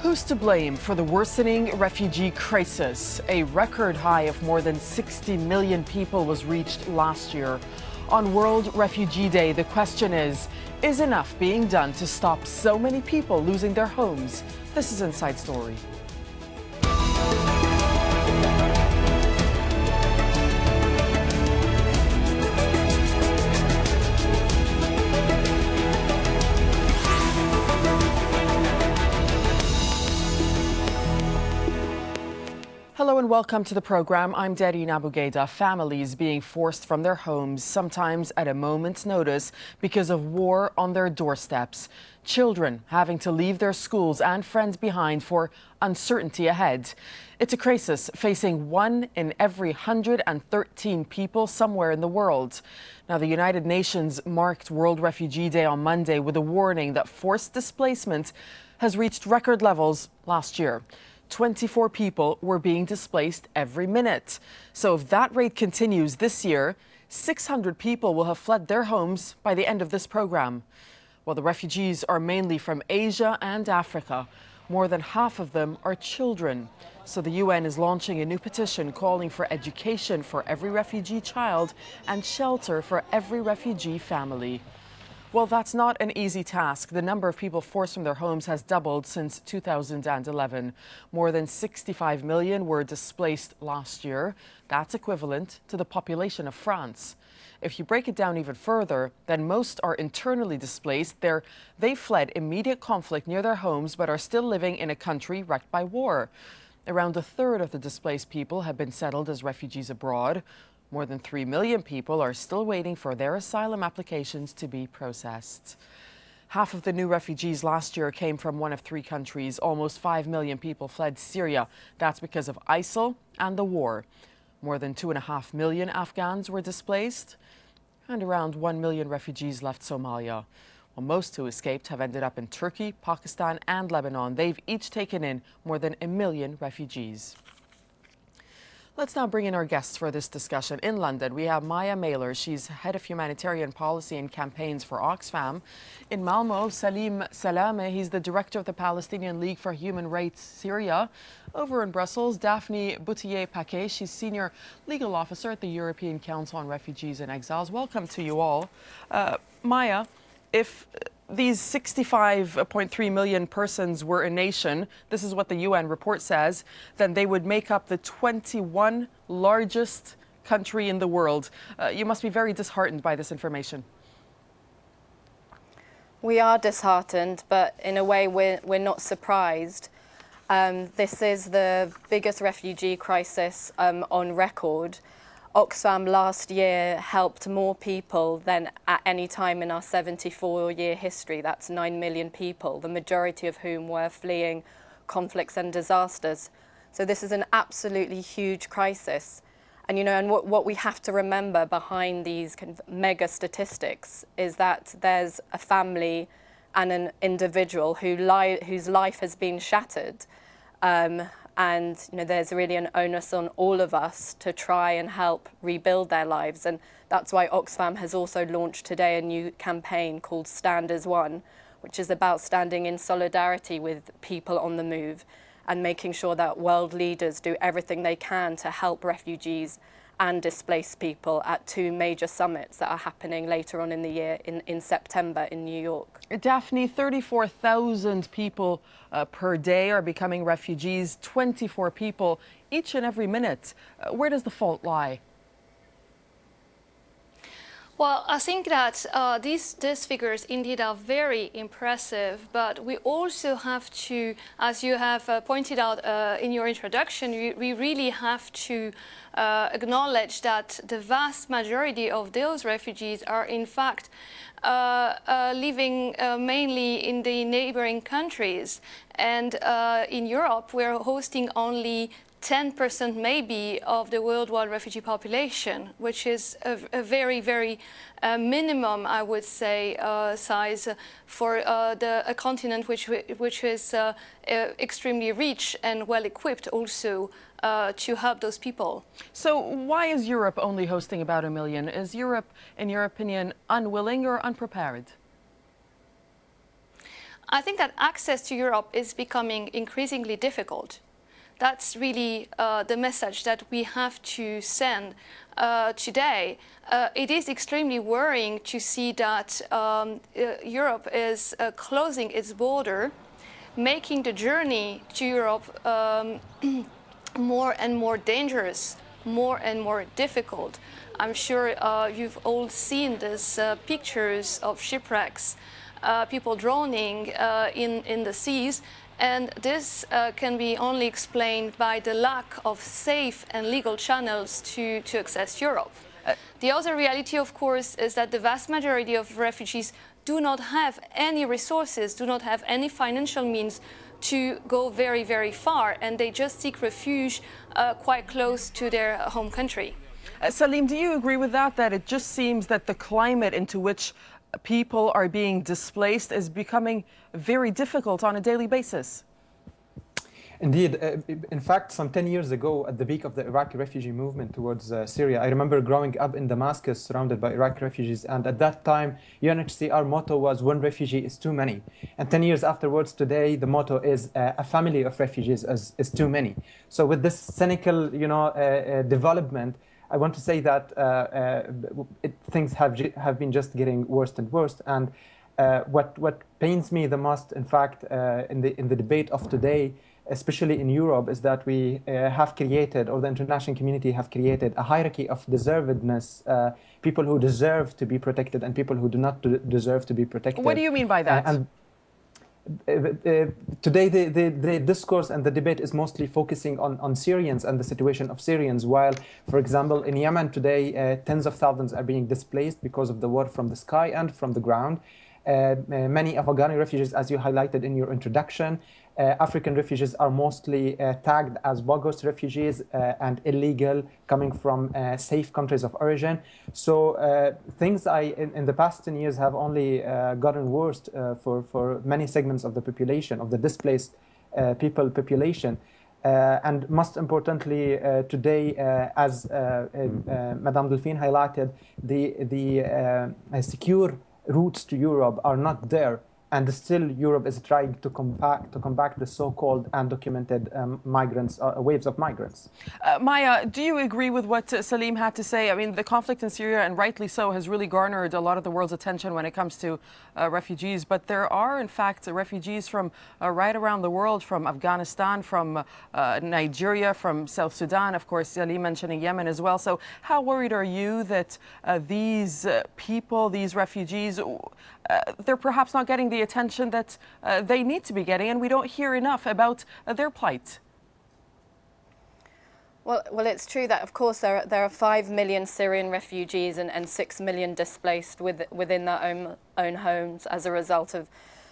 Who's to blame for the worsening refugee crisis? A record high of more than 60 million people was reached last year. On World Refugee Day, the question is enough being done to stop so many people losing their homes? This is Inside Story. Hello and welcome to the program. I'm Dareen Abughaida. Families being forced from their homes, sometimes at a moment's notice because of war on their doorsteps. Children having to leave their schools and friends behind for uncertainty ahead. It's a crisis facing 1 in every 113 people somewhere in the world. Now, the United Nations marked World Refugee Day on Monday with a warning that forced displacement has reached record levels last year. 24 people were being displaced every minute. So if that rate continues this year, 600 people will have fled their homes by the end of this program. While the refugees are mainly from Asia and Africa, more than half of them are children. So the UN is launching a new petition calling for education for every refugee child and shelter for every refugee family. Well, that's not an easy task. The number of people forced from their homes has doubled since 2011. More than 65 million were displaced last year. That's equivalent to the population of France. If you break it down even further, then most are internally displaced. They fled immediate conflict near their homes but are still living in a country wrecked by war. Around a third of the displaced people have been settled as refugees abroad. More than 3 million people are still waiting for their asylum applications to be processed. Half of the new refugees last year came from one of 3 countries. Almost 5 million people fled Syria. That's because of ISIL and the war. More than 2.5 million Afghans were displaced, and around 1 million refugees left Somalia. Well, most who escaped have ended up in Turkey, Pakistan, and Lebanon. They've each taken in more than 1 million refugees. Let's now bring in our guests for this discussion. In London, we have Maya Mailer. She's head of humanitarian policy and campaigns for Oxfam. In Malmo, Salim Salamah. He's the director of the Palestinian League for Human Rights Syria. Over in Brussels, Daphne Bouteillet-Paquet. She's senior legal officer at the European Council on Refugees and Exiles. Welcome to you all. Maya, if these 65.3 million persons were a nation, this is what the UN report says, then they would make up the 21 largest country in the world. You must be very disheartened by this information. We are disheartened, but in a way we're not surprised. This is the biggest refugee crisis on record. Oxfam last year helped more people than at any time in our 74-year history. That's 9 million people, the majority of whom were fleeing conflicts and disasters. So this is an absolutely huge crisis. And, and what we have to remember behind these kind of mega statistics is that there's a family and an individual whose life has been shattered. And there's really an onus on all of us to try and help rebuild their lives. And that's why Oxfam has also launched today a new campaign called Stand as One, which is about standing in solidarity with people on the move and making sure that world leaders do everything they can to help refugees and displaced people at 2 major summits that are happening later on in the year in September in New York. Daphne, 34,000 people per day are becoming refugees, 24 people each and every minute. Where does the fault lie? Well, I think that these figures indeed are very impressive, but we also have to, as you have pointed out in your introduction, we really have to acknowledge that the vast majority of those refugees are in fact living mainly in the neighboring countries. And in Europe, we're hosting only 10% maybe of the worldwide refugee population, which is a very, very minimum, I would say, size for a continent which is extremely rich and well equipped also to help those people. So why is Europe only hosting about 1 million? Is Europe, in your opinion, unwilling or unprepared? I think that access to Europe is becoming increasingly difficult. That's really the message that we have to send today. It is extremely worrying to see that Europe is closing its border, making the journey to Europe more and more dangerous, more and more difficult. I'm sure you've all seen these pictures of shipwrecks, people drowning in the seas, and this can be only explained by the lack of safe and legal channels to access Europe. The other reality, of course, is that the vast majority of refugees do not have any resources, do not have any financial means to go very, very far, and they just seek refuge quite close to their home country. Salim, do you agree with that, that it just seems that the climate into which people are being displaced is becoming very difficult on a daily basis? Indeed. In fact, some 10 years ago, at the peak of the Iraqi refugee movement towards Syria, I remember growing up in Damascus surrounded by Iraqi refugees. And at that time, UNHCR motto was, "One refugee is too many." And 10 years afterwards, today, the motto is, "A family of refugees is too many." So with this cynical, development, I want to say that things have been just getting worse and worse. And what pains me the most, in fact, in the debate of today, especially in Europe, is that we have created, or the international community have created, a hierarchy of deservedness, people who deserve to be protected and people who do not deserve to be protected. What do you mean by that? Today, the discourse and the debate is mostly focusing on Syrians and the situation of Syrians, while, for example, in Yemen today, tens of thousands are being displaced because of the war from the sky and from the ground. Many Afghani refugees, as you highlighted in your introduction, African refugees are mostly tagged as bogus refugees and illegal, coming from safe countries of origin. So things in the past 10 years have only gotten worse for many segments of the population, of the displaced people population. And most importantly, today, as Madame Delphine highlighted, the secure routes to Europe are not there. And still, Europe is trying to combat the so-called undocumented migrants, waves of migrants. Maya, do you agree with what Salim had to say? I mean, the conflict in Syria, and rightly so, has really garnered a lot of the world's attention when it comes to refugees. But there are, in fact, refugees from right around the world, from Afghanistan, from Nigeria, from South Sudan, of course, Salim mentioning Yemen as well. So how worried are you that these people, these refugees, they're perhaps not getting the attention that they need to be getting, and we don't hear enough about their plight? Well, it's true that, of course, there are 5 million Syrian refugees and 6 million displaced within their own homes as a result of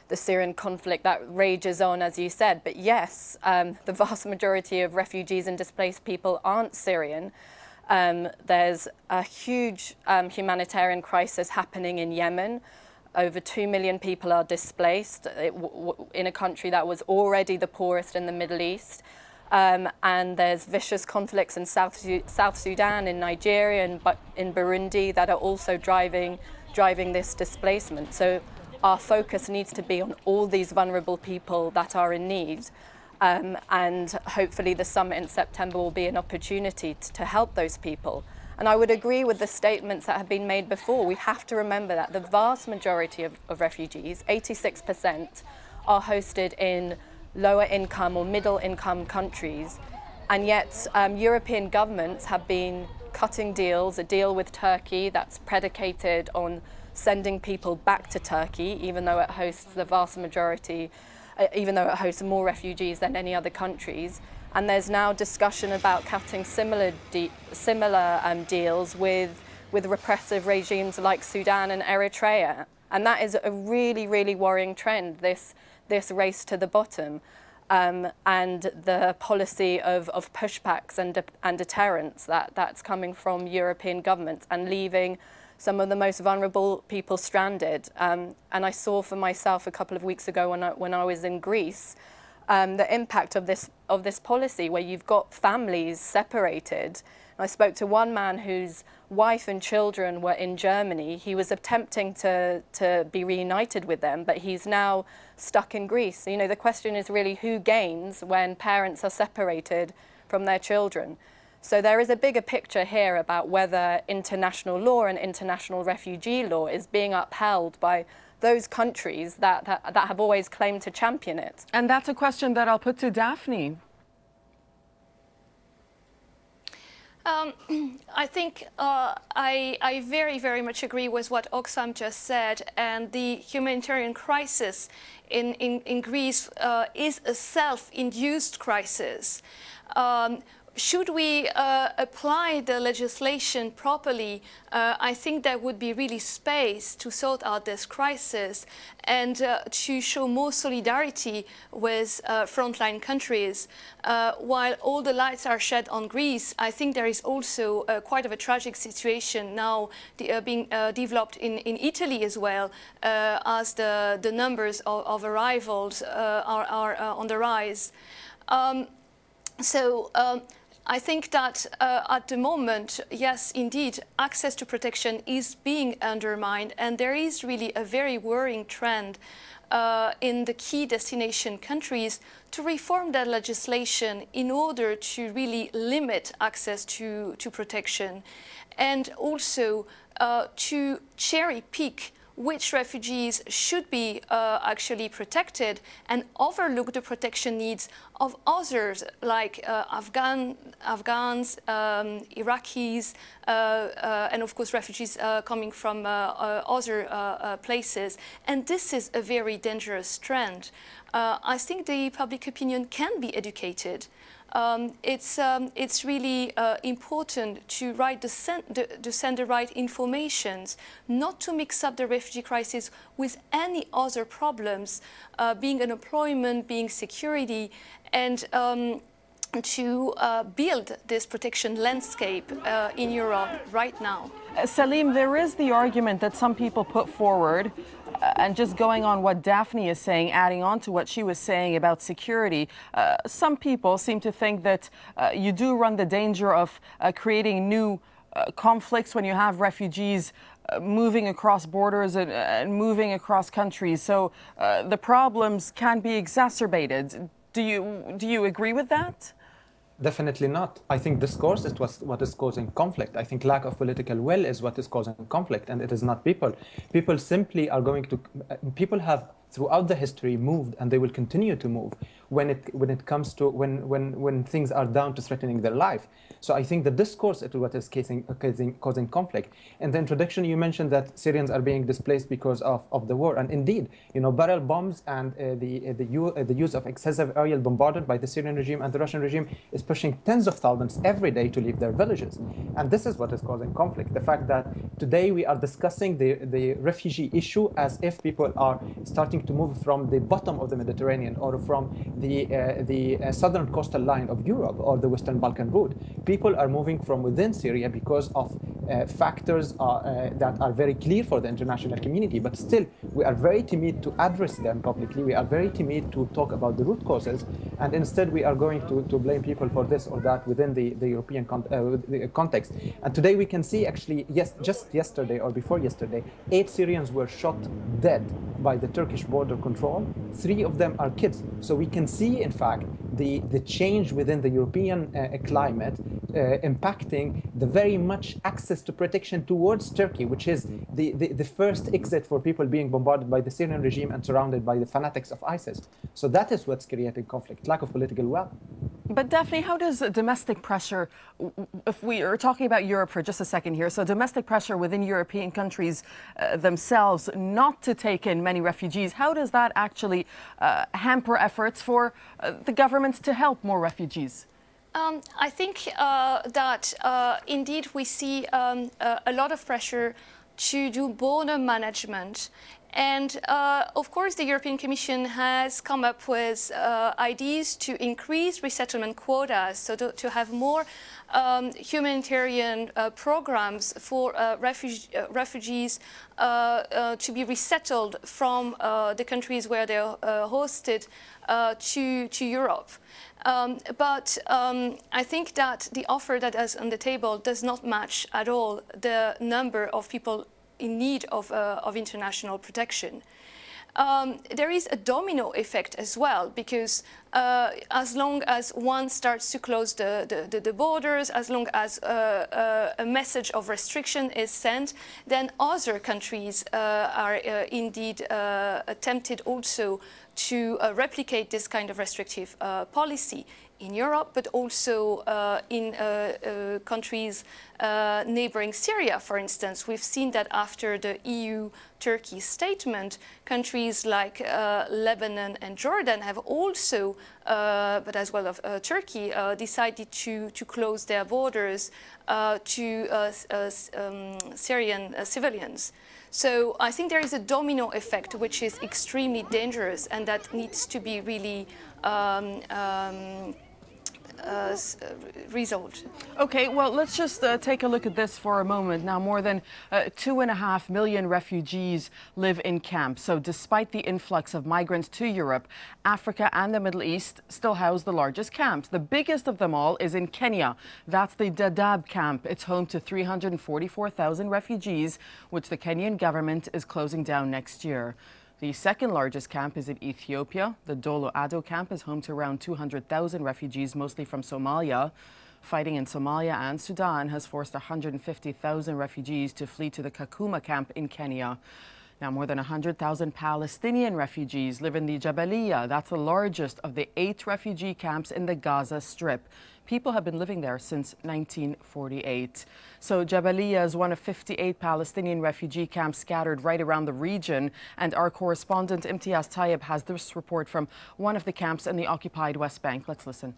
the Syrian conflict that rages on, as you said. But yes, the vast majority of refugees and displaced people aren't Syrian. There's a huge humanitarian crisis happening in Yemen. Over 2 million people are displaced in a country that was already the poorest in the Middle East. And there's vicious conflicts in South Sudan, in Nigeria, and in Burundi that are also driving this displacement. So our focus needs to be on all these vulnerable people that are in need. And hopefully the summit in September will be an opportunity to help those people. And I would agree with the statements that have been made before. We have to remember that the vast majority of refugees, 86%, are hosted in lower income or middle income countries. And yet European governments have been cutting deals, a deal with Turkey that's predicated on sending people back to Turkey, even though it hosts the vast majority, even though it hosts more refugees than any other countries. And there's now discussion about cutting similar deals with repressive regimes like Sudan and Eritrea. And that is a really, really worrying trend, this race to the bottom, and the policy of pushbacks and deterrence that's coming from European governments and leaving some of the most vulnerable people stranded. And I saw for myself a couple of weeks ago when I was in Greece, the impact of this policy, where you've got families separated. I spoke to one man whose wife and children were in Germany. He was attempting to be reunited with them, but he's now stuck in Greece. You know, the question is really who gains when parents are separated from their children. So there is a bigger picture here about whether international law and international refugee law is being upheld by those countries that have always claimed to champion it. And that's a question that I'll put to Daphne. I think I very, very much agree with what Oxfam just said, and the humanitarian crisis in Greece is a self-induced crisis. Should we apply the legislation properly, I think there would be really space to sort out this crisis and to show more solidarity with frontline countries. While all the lights are shed on Greece, I think there is also quite of a tragic situation now being developed in Italy as well, as the numbers of arrivals are on the rise. I think that at the moment, yes, indeed, access to protection is being undermined, and there is really a very worrying trend in the key destination countries to reform their legislation in order to really limit access to protection, and also to cherry pick which refugees should be actually protected and overlook the protection needs of others, like Afghans, Iraqis, and of course refugees coming from other places. And this is a very dangerous trend. I think the public opinion can be educated. It's really important to send the right informations, not to mix up the refugee crisis with any other problems, being unemployment, being security, and to build this protection landscape in Europe right now. Salim, there is the argument that some people put forward, and just going on what Daphne is saying, adding on to what she was saying about security, some people seem to think that you do run the danger of creating new conflicts when you have refugees moving across borders and moving across countries. So the problems can be exacerbated. Do you agree with that? Definitely not. I think discourse is what is causing conflict. I think lack of political will is what is causing conflict, and it is not people. People simply are going to. People have throughout the history moved, and they will continue to move when it comes to when things are down to threatening their life. So I think the discourse is what is causing conflict. In the introduction, you mentioned that Syrians are being displaced because of the war, and indeed, you know, barrel bombs and the use of excessive aerial bombardment by the Syrian regime and the Russian regime is pushing tens of thousands every day to leave their villages, and this is what is causing conflict. The fact that today we are discussing the refugee issue as if people are starting to move from the bottom of the Mediterranean or from the southern coastal line of Europe or the Western Balkan route. People are moving from within Syria because of factors that are very clear for the international community, but still we are very timid to address them publicly. We are very timid to talk about the root causes, and instead we are going to blame people for this or that within the European context. And today we can see, actually, just yesterday or before yesterday, 8 Syrians were shot dead by the Turkish border control. 3 of them are kids. So we can see, in fact, the change within the European climate impacting the very much access to protection towards Turkey, which is the first exit for people being bombarded by the Syrian regime and surrounded by the fanatics of ISIS. So that is what's creating conflict, lack of political will. But Daphne, how does domestic pressure, if we are talking about Europe for just a second here, so domestic pressure within European countries themselves not to take in many refugees, how does that actually hamper efforts for the governments to help more refugees? I think that indeed we see a lot of pressure to do border management And of course, the European Commission has come up with ideas to increase resettlement quotas, so to have more humanitarian programs for refugees to be resettled from the countries where they're hosted to Europe. But I think that the offer that is on the table does not match at all the number of people in need of international protection. There is a domino effect as well, because as long as one starts to close the borders, as long as a message of restriction is sent, then other countries are indeed tempted also to replicate this kind of restrictive policy in Europe, but also in countries neighboring Syria, for instance. We've seen that after the EU-Turkey statement, countries like Lebanon and Jordan have also, but as well as Turkey, decided to close their borders to Syrian civilians. So I think there is a domino effect which is extremely dangerous, and that needs to be really resolved. Okay, well, let's just take a look at this for a moment. Now, more than 2.5 million refugees live in camps. So despite the influx of migrants to Europe, Africa and the Middle East still house the largest camps. The biggest of them all is in Kenya. That's the Dadaab camp. It's home to 344,000 refugees, which the Kenyan government is closing down next year. The second largest camp is in Ethiopia. The Dolo Ado camp is home to around 200,000 refugees, mostly from Somalia. Fighting in Somalia and Sudan has forced 150,000 refugees to flee to the Kakuma camp in Kenya. Now, more than 100,000 Palestinian refugees live in the Jabalia. That's the largest of the 8 refugee camps in the Gaza Strip. People have been living there since 1948. So Jabalia is one of 58 Palestinian refugee camps scattered right around the region. And our correspondent Imtiaz Tayyib has this report from one of the camps in the occupied West Bank. Let's listen.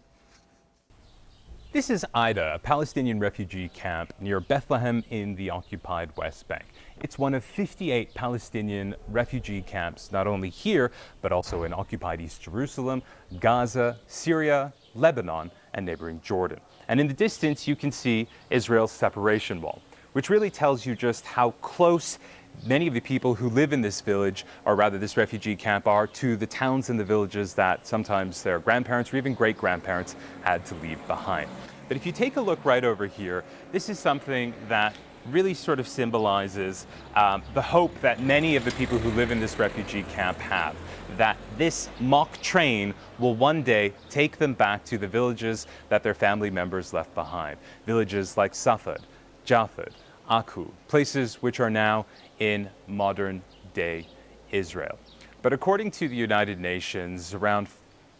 This is Aida, a Palestinian refugee camp near Bethlehem in the occupied West Bank. It's one of 58 Palestinian refugee camps, not only here, but also in occupied East Jerusalem, Gaza, Syria, Lebanon, and neighboring Jordan. And in the distance, you can see Israel's separation wall, which really tells you just how close many of the people who live in this village, or rather this refugee camp, are to the towns and the villages that sometimes their grandparents or even great-grandparents had to leave behind. But if you take a look right over here, this is something that really sort of symbolizes the hope that many of the people who live in this refugee camp have, that this mock train will one day take them back to the villages that their family members left behind. Villages like Safed, Jafed, Aku, places which are now in modern-day Israel. But according to the United Nations, around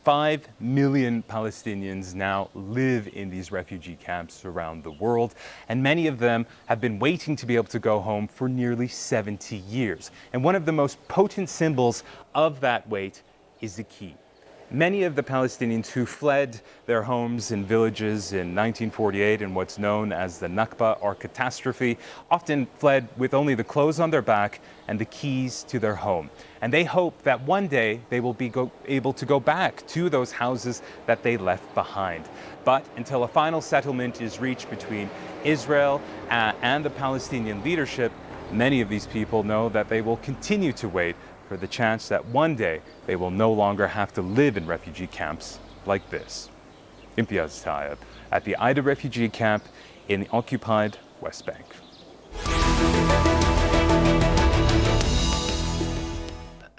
5 million Palestinians now live in these refugee camps around the world, and many of them have been waiting to be able to go home for nearly 70 years. And one of the most potent symbols of that wait is the key. Many of the Palestinians who fled their homes and villages in 1948 in what's known as the Nakba, or catastrophe, often fled with only the clothes on their back and the keys to their home. And they hope that one day they will be able to go back to those houses that they left behind. But until a final settlement is reached between Israel and the Palestinian leadership, many of these people know that they will continue to wait for the chance that one day they will no longer have to live in refugee camps like this. Imtiaz Tayyib at the Aida refugee camp in the occupied West Bank.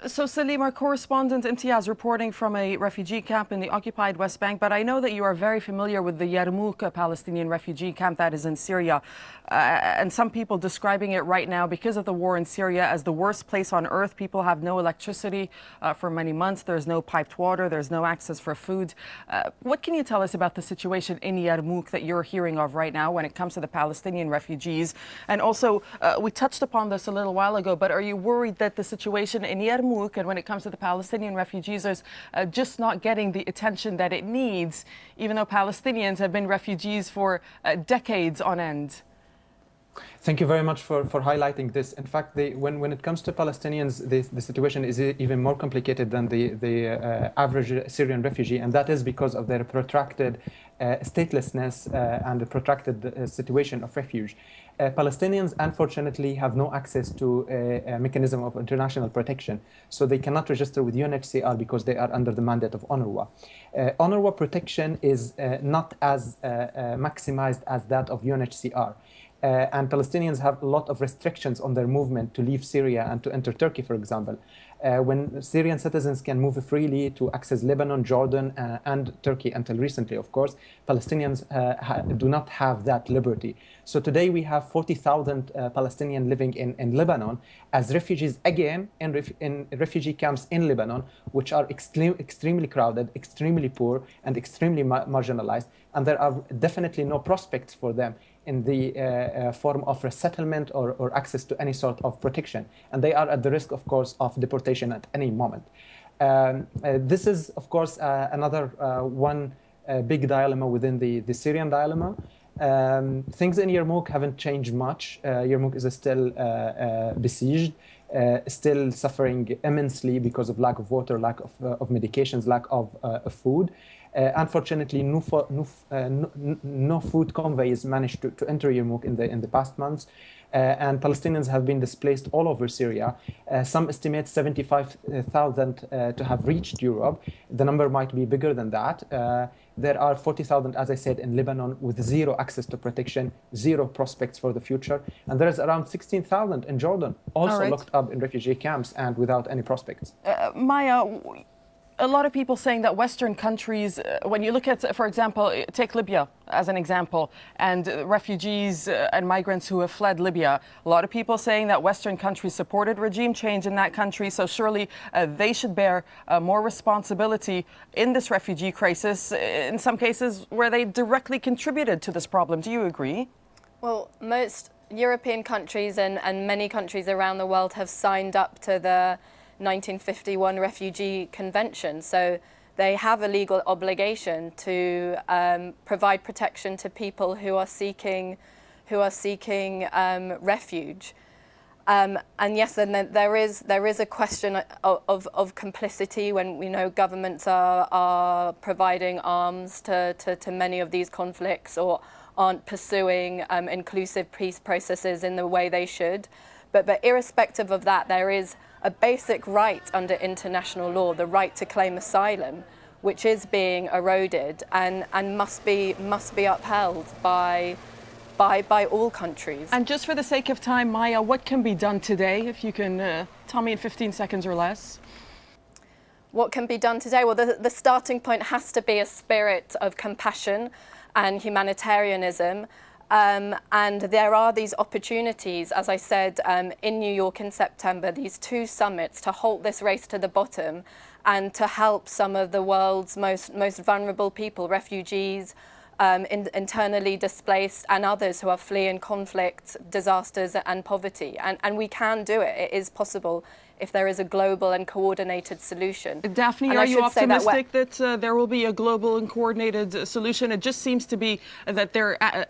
So Salim, our correspondent Imtiaz reporting from a refugee camp in the occupied West Bank, but I know that you are very familiar with the Yarmouk Palestinian refugee camp that is in Syria, and some people describing it right now because of the war in Syria as the worst place on earth. People have no electricity for many months. There's no piped water. There's no access for food. What can you tell us about the situation in Yarmouk that you're hearing of right now when it comes to the Palestinian refugees? And also, we touched upon this a little while ago, but are you worried that the situation in Yarmouk and when it comes to the Palestinian refugees is just not getting the attention that it needs, even though Palestinians have been refugees for decades on end? Thank you very much for highlighting this. In fact, when it comes to Palestinians, the situation is even more complicated than the average Syrian refugee, and that is because of their protracted statelessness and the protracted situation of refuge. Palestinians, unfortunately, have no access to a mechanism of international protection, so they cannot register with UNHCR because they are under the mandate of UNRWA. UNRWA protection is not as maximized as that of UNHCR. And Palestinians have a lot of restrictions on their movement to leave Syria and to enter Turkey, for example. When Syrian citizens can move freely to access Lebanon, Jordan, and Turkey until recently, of course, Palestinians do not have that liberty. So today we have 40,000 Palestinians living in Lebanon as refugees, again, in refugee camps in Lebanon, which are extremely crowded, extremely poor, and extremely marginalized. And there are definitely no prospects for them in the form of resettlement or access to any sort of protection. And they are at the risk, of course, of deportation at any moment. This is, of course, another one big dilemma within the Syrian dilemma. Things in Yarmouk haven't changed much. Yarmouk is still besieged, still suffering immensely because of lack of water, lack of medications, lack of food. Unfortunately, no food convoys managed to enter Yarmouk in the past months, and Palestinians have been displaced all over Syria. Some estimate 75,000 to have reached Europe. The number might be bigger than that. There are 40,000, as I said, in Lebanon with zero access to protection, zero prospects for the future. And there is around 16,000 in Jordan, also locked up in refugee camps and without any prospects. Maya, a lot of people saying that Western countries, when you look at, for example, take Libya as an example, and refugees and migrants who have fled Libya, a lot of people saying that Western countries supported regime change in that country, so surely they should bear more responsibility in this refugee crisis, in some cases where they directly contributed to this problem. Do you agree? Well, most European countries and many countries around the world have signed up to the 1951 Refugee Convention, so they have a legal obligation to provide protection to people who are seeking refuge. And yes, then there is a question of complicity when we know governments are providing arms to many of these conflicts or aren't pursuing inclusive peace processes in the way they should. But irrespective of that, there is a basic right under international law, the right to claim asylum, which is being eroded and must be upheld by all countries. And just for the sake of time, Maya, what can be done today, if you can tell me in 15 seconds or less? What can be done today? Well, the starting point has to be a spirit of compassion and humanitarianism. And there are these opportunities, as I said, in New York in September, these two summits to halt this race to the bottom and to help some of the world's most vulnerable people, refugees, internally displaced and others who are fleeing conflict, disasters and poverty. And we can do it. It is possible if there is a global and coordinated solution. Daphne, are you optimistic that there will be a global and coordinated solution? It just seems to be that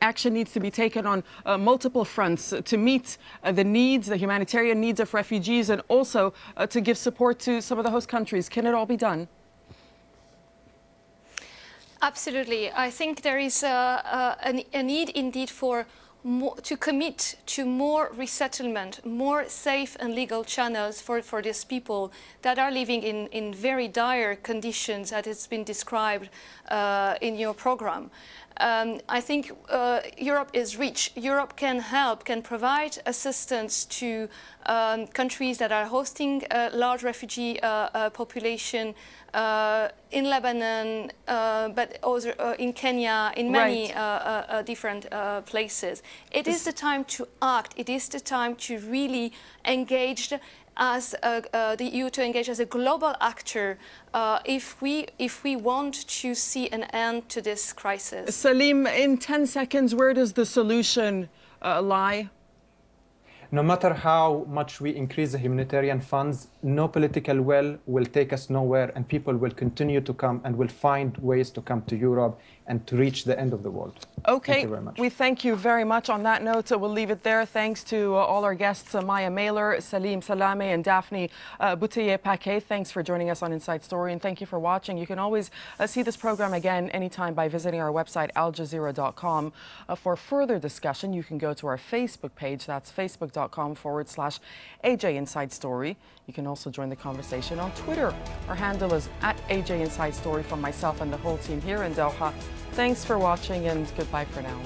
action needs to be taken on multiple fronts to meet the needs, the humanitarian needs of refugees, and also to give support to some of the host countries. Can it all be done? Absolutely. I think there is a need indeed for to commit to more resettlement, more safe and legal channels for these people that are living in very dire conditions, as it's been described in your program. I think Europe is rich. Europe can help, can provide assistance to countries that are hosting a large refugee population in Lebanon, but also in Kenya, in many different places. It is the time to act. It is the time to really engage as the EU to engage as a global actor if we want to see an end to this crisis. Salim, in 10 seconds, where does the solution lie? No matter how much we increase the humanitarian funds, no political will take us nowhere, and people will continue to come and will find ways to come to Europe and to reach the end of the world. Okay, thank you very much. We thank you very much. On that note, we'll leave it there. Thanks to all our guests, Maya Mailer, Salim, Salamah, and Daphne Bouteillet-Paquet. Thanks for joining us on Inside Story, and thank you for watching. You can always see this program again anytime by visiting our website, aljazeera.com. For further discussion, you can go to our Facebook page. That's facebook.com/AJ Inside Story. You can also join the conversation on Twitter. Our handle is @AJ Inside Story from myself and the whole team here in Doha. Thanks for watching, and goodbye for now.